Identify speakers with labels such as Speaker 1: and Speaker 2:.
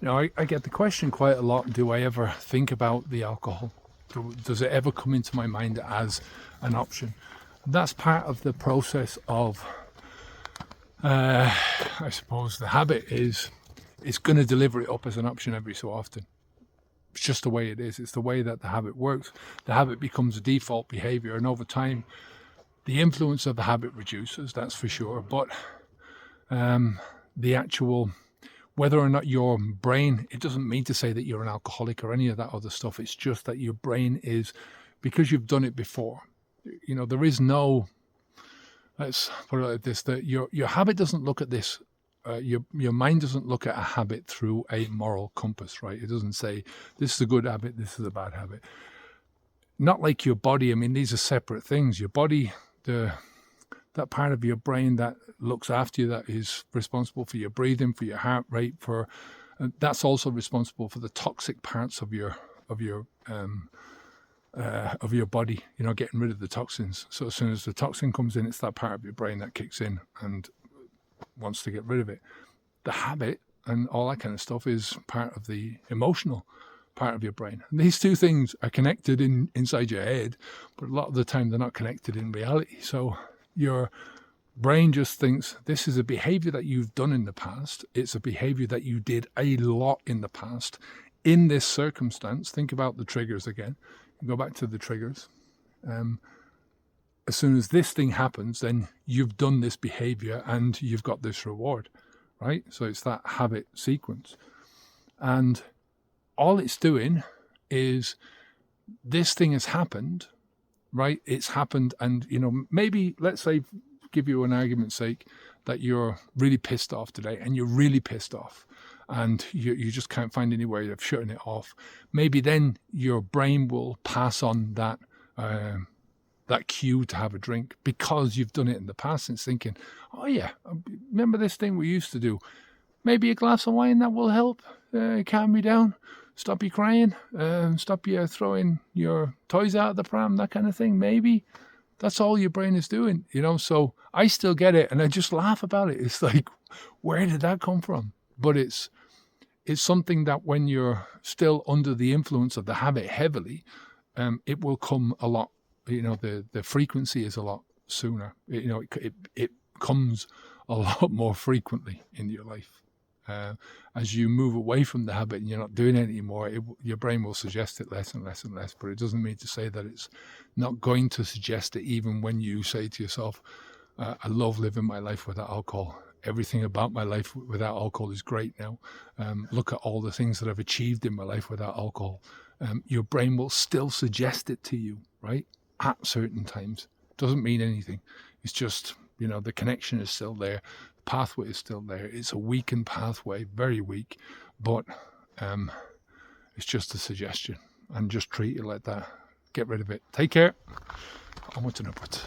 Speaker 1: I get the question quite a lot, do I ever think about the alcohol? Does it ever come into my mind as an option? That's part of the process of, I suppose, the habit is it's going to deliver it up as an option every so often. It's just the way it is. It's the way that the habit works. The habit becomes a default behavior, and over time, the influence of the habit reduces, that's for sure. But the actual, whether or not your brain, it doesn't mean to say that you're an alcoholic or any of that other stuff. It's just that your brain is, because you've done it before. There is no, let's put it like this, that your habit doesn't look at this. Your mind doesn't look at a habit through a moral compass, right? It doesn't say, this is a good habit, this is a bad habit. Not like your body. I mean, these are separate things. Your body, that part of your brain that looks after you, that is responsible for your breathing, for your heart rate, that's also responsible for the toxic parts of your body, getting rid of the toxins. So as soon as the toxin comes in, it's that part of your brain that kicks in and wants to get rid of it. The habit and all that kind of stuff is part of the emotional part of your brain. And these two things are connected inside your head, but a lot of the time they're not connected in reality. So your brain just thinks this is a behavior that you've done in the past. It's a behavior that you did a lot in the past. In this circumstance, think about the triggers again. Go back to the triggers. As soon as this thing happens, then you've done this behavior and you've got this reward, right? So it's that habit sequence. And all it's doing is this thing has happened, right? It's happened. And, maybe, let's say, give you an argument's sake, that you're really pissed off today and you're really pissed off and you just can't find any way of shutting it off. Maybe then your brain will pass on that cue to have a drink because you've done it in the past. It's thinking, oh yeah, remember this thing we used to do? Maybe a glass of wine, that will help calm me down, stop you crying, stop you throwing your toys out of the pram, that kind of thing. Maybe that's all your brain is doing, So I still get it, and I just laugh about it. It's like, where did that come from? But it's something that when you're still under the influence of the habit heavily, it will come a lot. The frequency is a lot sooner. It comes a lot more frequently in your life. As you move away from the habit and you're not doing it anymore, your brain will suggest it less and less and less. But it doesn't mean to say that it's not going to suggest it even when you say to yourself, I love living my life without alcohol. Everything about my life without alcohol is great now. Look at all the things that I've achieved in my life without alcohol. Your brain will still suggest it to you, right? At certain times. Doesn't mean anything. It's just, the connection is still there. The pathway is still there. It's a weakened pathway, very weak, but it's just a suggestion. And just treat it like that. Get rid of it. Take care. Onwards and upwards.